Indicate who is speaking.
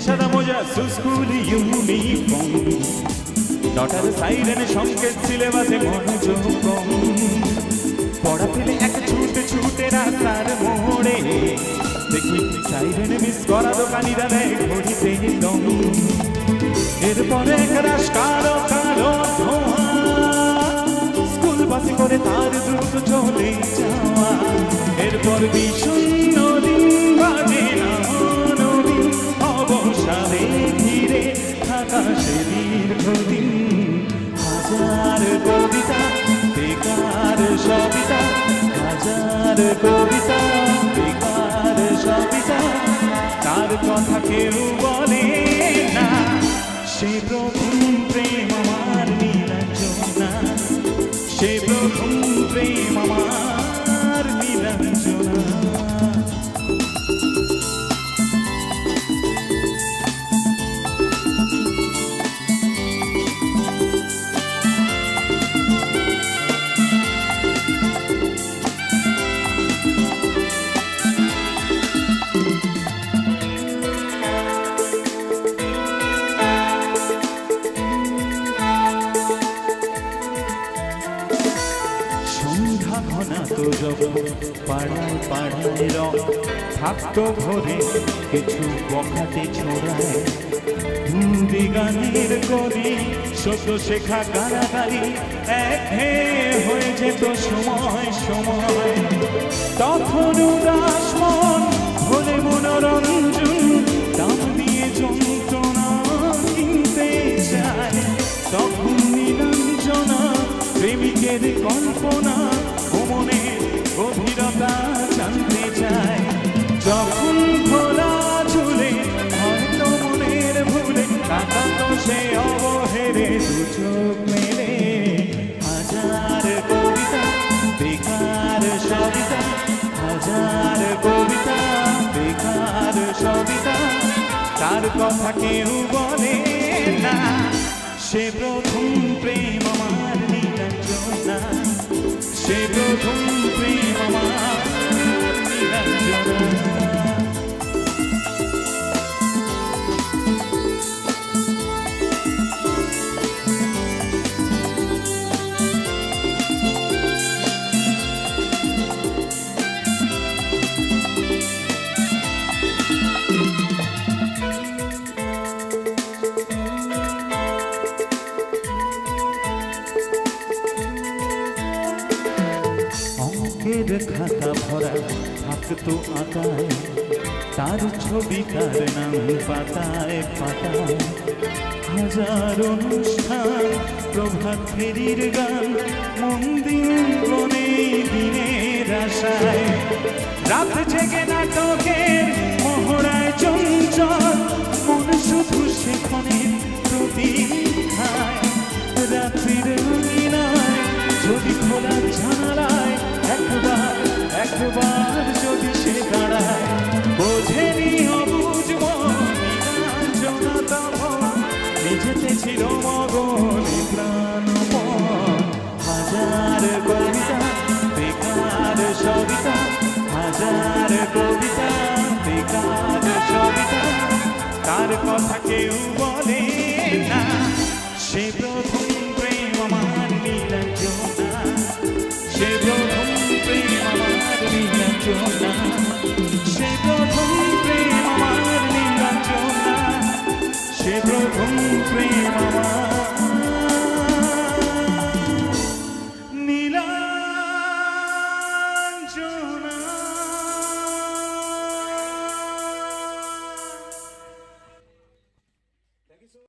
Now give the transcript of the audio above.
Speaker 1: সাদা মোজা school uniform, daughter siren সংকেত সিলেবাসে মনোযোগ কম, পড়া ফেলে এক ছুটে ছুটে রাস্তার মোড়ে, দেখি সাইরেন মিস করা দোকানিরা দেয় ঘড়িতে দম, এরপরে একরাশ কালো কালো ধোঁয়া, স্কুল বাসে করে তার দ্রুত চলে যাওয়া, এরপর বিষণ্ণ দিন বাজে না নদী, অবসাদে ঘিরে থাকা সে দীর্ঘদিন, হাজার কবিতা বেকার সবিতা, হাজার কবিতা বেকার সবিতা, তার কথা কেউ বলে না, সে প্রথম প্রেম আমার নীলাঞ্জনা, সে প্রথম প্রেম আমার নীলাঞ্জনা। পাড়ায় পাড়ায় রং থাকতো ভরে কিছু বখাটে ছোড়ায়, হিন্দি গানের করি সত্য শেখা গালাগালি একঘেয়ে হয়ে যেত সময় সময়, তখন উদাস মন হলে মনোরঞ্জন দাম দিয়ে যন্ত্রণা কিনতে চায়, তখন নীলাঞ্জনা প্রেমিকের কল্পনা মনের গভীরতা জানতে চায়, যখন খোলা ঝুলে হয়তো মনের ভুলে তাকাতো সে অবহেরে দু চোখ মেলে, হাজার কবিতা বেকার সবিতা, হাজার কবিতা বেকার সবিতা, তার কথা কেউ বলে না, সে প্রথম প্রেম আমার নীলাঞ্জনা, সে প্রথম প্রেম আমার নীলাঞ্জনা। খাতা ভরা থাকতো আঁকায়, তার ছবি তার নাম পাতায় পাতায়, হাজার অনুষ্ঠান প্রভাত ফেরির গান, মন্দির বনে দিনের আশায়, রাত জেগে নাটকের মহড়ায় চঞ্চল, মন শুধু সেখানের প্রতীক্ষায়, রাত্রির রঙিনায় যদি খোলা জানালায় একবার একবার যদি সে দাঁড়ায়, বোঝেনি অবুঝ নীলাঞ্জনা তখন নিজেতে ছিল মগন প্রাণ মন, হাজার কবিতা বেকার সবিতা, হাজার কবিতা বেকার সবিতা, তার কথা কেউ